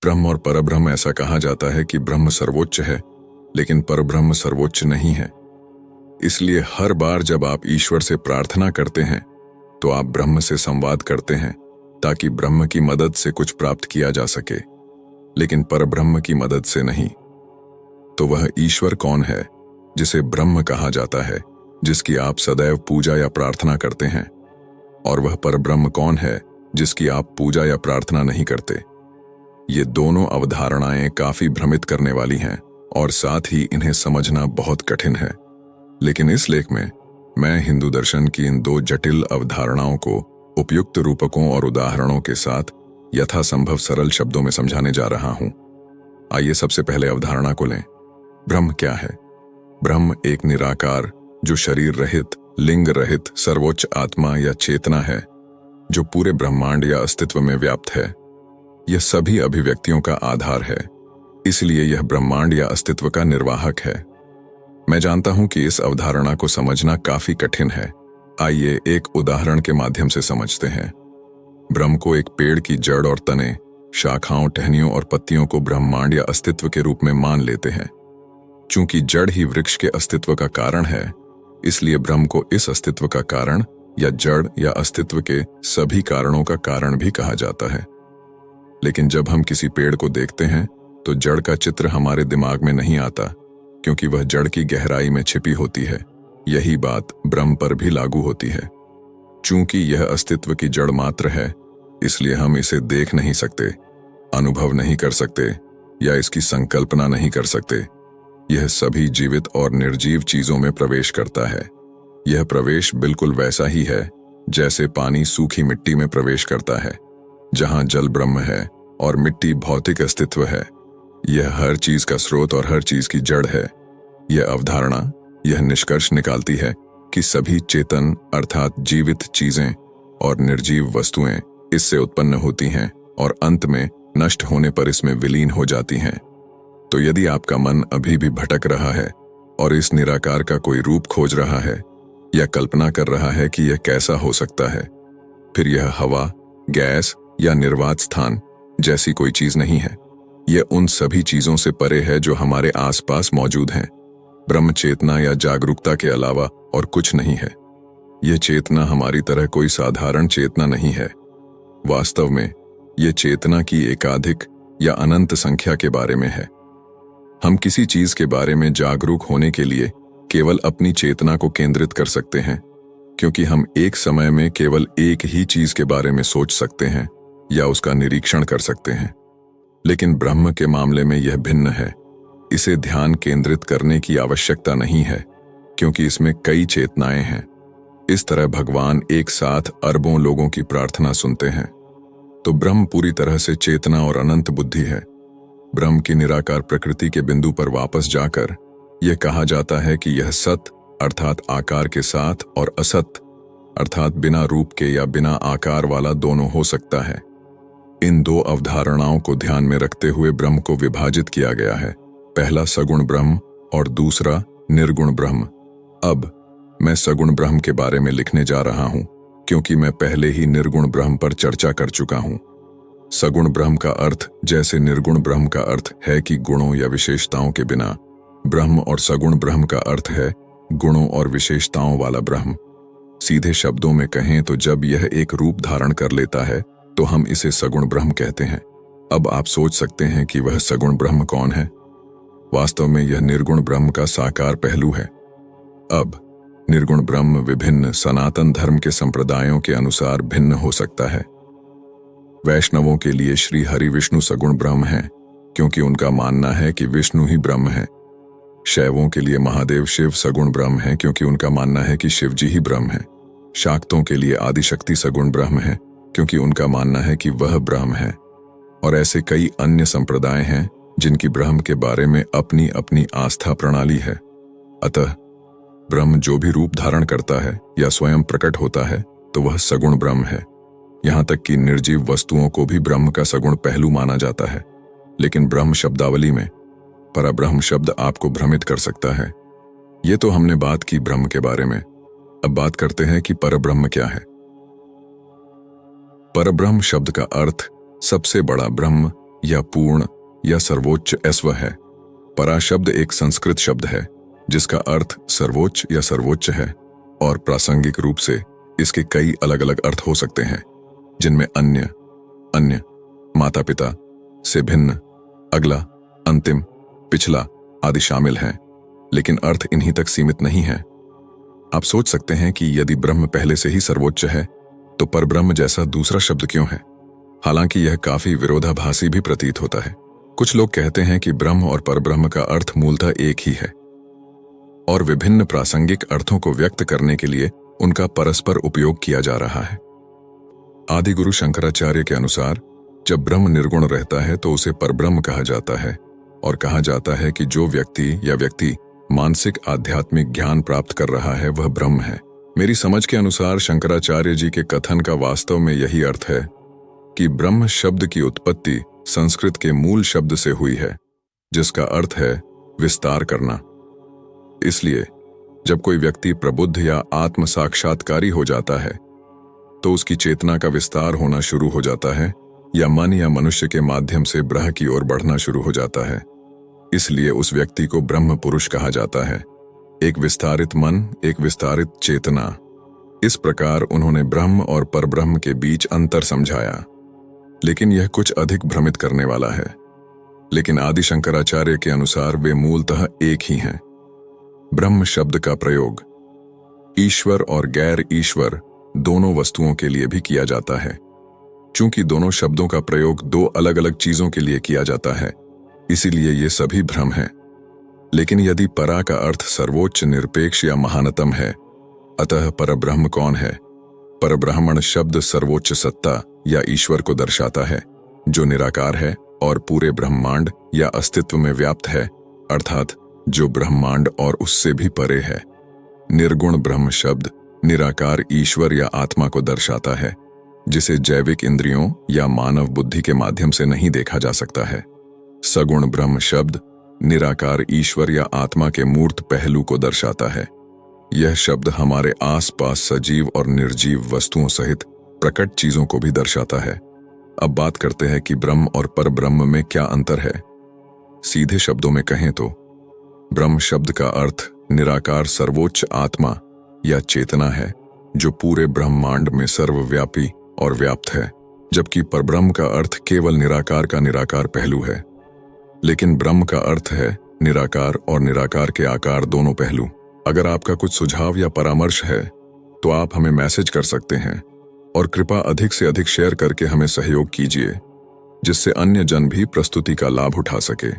ब्रह्म और परब्रह्म ऐसा कहा जाता है कि ब्रह्म सर्वोच्च है, लेकिन परब्रह्म सर्वोच्च नहीं है। इसलिए हर बार जब आप ईश्वर से प्रार्थना करते हैं तो आप ब्रह्म से संवाद करते हैं, ताकि ब्रह्म की मदद से कुछ प्राप्त किया जा सके, लेकिन परब्रह्म की मदद से नहीं। तो वह ईश्वर कौन है जिसे ब्रह्म कहा जाता है, जिसकी आप सदैव पूजा या प्रार्थना करते हैं? और वह परब्रह्म कौन है जिसकी आप पूजा या प्रार्थना नहीं करते? ये दोनों अवधारणाएं काफी भ्रमित करने वाली हैं और साथ ही इन्हें समझना बहुत कठिन है। लेकिन इस लेख में मैं हिंदू दर्शन की इन दो जटिल अवधारणाओं को उपयुक्त रूपकों और उदाहरणों के साथ यथासंभव सरल शब्दों में समझाने जा रहा हूं। आइए सबसे पहले अवधारणा को लें। ब्रह्म क्या है? ब्रह्म एक निराकार, जो शरीर रहित, लिंग रहित सर्वोच्च आत्मा या चेतना है, जो पूरे ब्रह्मांड या अस्तित्व में व्याप्त है। यह सभी अभिव्यक्तियों का आधार है, इसलिए यह ब्रह्मांड या अस्तित्व का निर्वाहक है। मैं जानता हूं कि इस अवधारणा को समझना काफी कठिन है। आइए एक उदाहरण के माध्यम से समझते हैं। ब्रह्म को एक पेड़ की जड़ और तने, शाखाओं, टहनियों और पत्तियों को ब्रह्मांड या अस्तित्व के रूप में मान लेते हैं। चूंकि जड़ ही वृक्ष के अस्तित्व का कारण है, इसलिए ब्रह्म को इस अस्तित्व का कारण या जड़ या अस्तित्व के सभी कारणों का कारण भी कहा जाता है। लेकिन जब हम किसी पेड़ को देखते हैं तो जड़ का चित्र हमारे दिमाग में नहीं आता, क्योंकि वह जड़ की गहराई में छिपी होती है। यही बात ब्रह्म पर भी लागू होती है। चूंकि यह अस्तित्व की जड़ मात्र है, इसलिए हम इसे देख नहीं सकते, अनुभव नहीं कर सकते या इसकी संकल्पना नहीं कर सकते। यह सभी जीवित और निर्जीव चीजों में प्रवेश करता है। यह प्रवेश बिल्कुल वैसा ही है जैसे पानी सूखी मिट्टी में प्रवेश करता है, जहां जल ब्रह्म है और मिट्टी भौतिक अस्तित्व है। यह हर चीज का स्रोत और हर चीज की जड़ है। यह अवधारणा यह निष्कर्ष निकालती है कि सभी चेतन अर्थात जीवित चीजें और निर्जीव वस्तुएं इससे उत्पन्न होती हैं और अंत में नष्ट होने पर इसमें विलीन हो जाती हैं। तो यदि आपका मन अभी भी भटक रहा है और इस निराकार का कोई रूप खोज रहा है या कल्पना कर रहा है कि यह कैसा हो सकता है, फिर यह हवा, गैस या निर्वात स्थान जैसी कोई चीज नहीं है। यह उन सभी चीजों से परे है जो हमारे आसपास मौजूद हैं। ब्रह्म चेतना या जागरूकता के अलावा और कुछ नहीं है। यह चेतना हमारी तरह कोई साधारण चेतना नहीं है। वास्तव में यह चेतना की एकाधिक या अनंत संख्या के बारे में है। हम किसी चीज के बारे में जागरूक होने के लिए केवल अपनी चेतना को केंद्रित कर सकते हैं, क्योंकि हम एक समय में केवल एक ही चीज के बारे में सोच सकते हैं या उसका निरीक्षण कर सकते हैं। लेकिन ब्रह्म के मामले में यह भिन्न है। इसे ध्यान केंद्रित करने की आवश्यकता नहीं है, क्योंकि इसमें कई चेतनाएं हैं। इस तरह भगवान एक साथ अरबों लोगों की प्रार्थना सुनते हैं। तो ब्रह्म पूरी तरह से चेतना और अनंत बुद्धि है। ब्रह्म की निराकार प्रकृति के बिंदु पर वापस जाकर यह कहा जाता है कि यह सत अर्थात आकार के साथ और असत अर्थात बिना रूप के या बिना आकार वाला दोनों हो सकता है। इन दो अवधारणाओं को ध्यान में रखते हुए ब्रह्म को विभाजित किया गया है। पहला सगुण ब्रह्म और दूसरा निर्गुण ब्रह्म। अब मैं सगुण ब्रह्म के बारे में लिखने जा रहा हूं, क्योंकि मैं पहले ही निर्गुण ब्रह्म पर चर्चा कर चुका हूं। सगुण ब्रह्म का अर्थ जैसे निर्गुण ब्रह्म का अर्थ है कि गुणों या विशेषताओं के बिना, ब्रह्म और सगुण ब्रह्म का अर्थ है गुणों और विशेषताओं वाला ब्रह्म। सीधे शब्दों में कहें तो जब यह एक रूप धारण कर लेता है तो हम इसे सगुण ब्रह्म कहते हैं। अब आप सोच सकते हैं कि वह सगुण ब्रह्म कौन है? वास्तव में यह निर्गुण ब्रह्म का साकार पहलू है। अब निर्गुण ब्रह्म विभिन्न सनातन धर्म के संप्रदायों के अनुसार भिन्न हो सकता है। वैष्णवों के लिए श्री हरि विष्णु सगुण ब्रह्म हैं, क्योंकि उनका मानना है कि विष्णु ही ब्रह्म है। शैवों के लिए महादेव शिव सगुण ब्रह्म है, क्योंकि उनका मानना है कि शिव जी ही ब्रह्म है। शाक्तों के लिए आदिशक्ति सगुण ब्रह्म है, क्योंकि उनका मानना है कि वह ब्रह्म है। और ऐसे कई अन्य संप्रदाय हैं जिनकी ब्रह्म के बारे में अपनी अपनी आस्था प्रणाली है। अतः ब्रह्म जो भी रूप धारण करता है या स्वयं प्रकट होता है तो वह सगुण ब्रह्म है। यहां तक कि निर्जीव वस्तुओं को भी ब्रह्म का सगुण पहलू माना जाता है। लेकिन ब्रह्म शब्दावली में परब्रह्म शब्द आपको भ्रमित कर सकता है। ये तो हमने बात की ब्रह्म के बारे में। अब बात करते हैं कि परब्रह्म क्या है। परब्रह्म शब्द का अर्थ सबसे बड़ा ब्रह्म या पूर्ण या सर्वोच्च ऐश्व है। परा शब्द एक संस्कृत शब्द है जिसका अर्थ सर्वोच्च या सर्वोच्च है और प्रासंगिक रूप से इसके कई अलग अलग अर्थ हो सकते हैं, जिनमें अन्य, अन्य, माता पिता से भिन्न, अगला, अंतिम, पिछला आदि शामिल हैं, लेकिन अर्थ इन्हीं तक सीमित नहीं है। आप सोच सकते हैं कि यदि ब्रह्म पहले से ही सर्वोच्च है तो परब्रह्म जैसा दूसरा शब्द क्यों है? हालांकि यह काफी विरोधाभासी भी प्रतीत होता है। कुछ लोग कहते हैं कि ब्रह्म और परब्रह्म का अर्थ मूलतः एक ही है और विभिन्न प्रासंगिक अर्थों को व्यक्त करने के लिए उनका परस्पर उपयोग किया जा रहा है। आदि गुरु शंकराचार्य के अनुसार जब ब्रह्म निर्गुण रहता है तो उसे परब्रह्म कहा जाता है और कहा जाता है कि जो व्यक्ति मानसिक आध्यात्मिक ज्ञान प्राप्त कर रहा है वह ब्रह्म है। मेरी समझ के अनुसार शंकराचार्य जी के कथन का वास्तव में यही अर्थ है कि ब्रह्म शब्द की उत्पत्ति संस्कृत के मूल शब्द से हुई है जिसका अर्थ है विस्तार करना। इसलिए जब कोई व्यक्ति प्रबुद्ध या आत्म साक्षात्कारी हो जाता है तो उसकी चेतना का विस्तार होना शुरू हो जाता है या मन या मनुष्य के माध्यम से ब्रह्म की ओर बढ़ना शुरू हो जाता है। इसलिए उस व्यक्ति को ब्रह्म पुरुष कहा जाता है। एक विस्तारित मन, एक विस्तारित चेतना। इस प्रकार उन्होंने ब्रह्म और परब्रह्म के बीच अंतर समझाया, लेकिन यह कुछ अधिक भ्रमित करने वाला है। लेकिन आदि शंकराचार्य के अनुसार वे मूलतः एक ही हैं। ब्रह्म शब्द का प्रयोग ईश्वर और गैर ईश्वर दोनों वस्तुओं के लिए भी किया जाता है। चूंकि दोनों शब्दों का प्रयोग दो अलग अलग चीजों के लिए किया जाता है, इसीलिए ये सभी भ्रम हैं। लेकिन यदि परा का अर्थ सर्वोच्च, निरपेक्ष या महानतम है, अतः परब्रह्म कौन है? परब्राह्मण शब्द सर्वोच्च सत्ता या ईश्वर को दर्शाता है जो निराकार है और पूरे ब्रह्मांड या अस्तित्व में व्याप्त है, अर्थात जो ब्रह्मांड और उससे भी परे है। निर्गुण ब्रह्म शब्द निराकार ईश्वर या आत्मा को दर्शाता है जिसे जैविक इंद्रियों या मानव बुद्धि के माध्यम से नहीं देखा जा सकता है। सगुण ब्रह्म शब्द निराकार ईश्वर या आत्मा के मूर्त पहलू को दर्शाता है। यह शब्द हमारे आसपास सजीव और निर्जीव वस्तुओं सहित प्रकट चीजों को भी दर्शाता है। अब बात करते हैं कि ब्रह्म और परब्रह्म में क्या अंतर है। सीधे शब्दों में कहें तो ब्रह्म शब्द का अर्थ निराकार सर्वोच्च आत्मा या चेतना है जो पूरे ब्रह्मांड में सर्वव्यापी और व्याप्त है, जबकि परब्रह्म का अर्थ केवल निराकार का निराकार पहलू है। लेकिन ब्रह्म का अर्थ है निराकार और निराकार के आकार दोनों पहलू। अगर आपका कुछ सुझाव या परामर्श है तो आप हमें मैसेज कर सकते हैं और कृपया अधिक से अधिक शेयर करके हमें सहयोग कीजिए जिससे अन्य जन भी प्रस्तुति का लाभ उठा सके।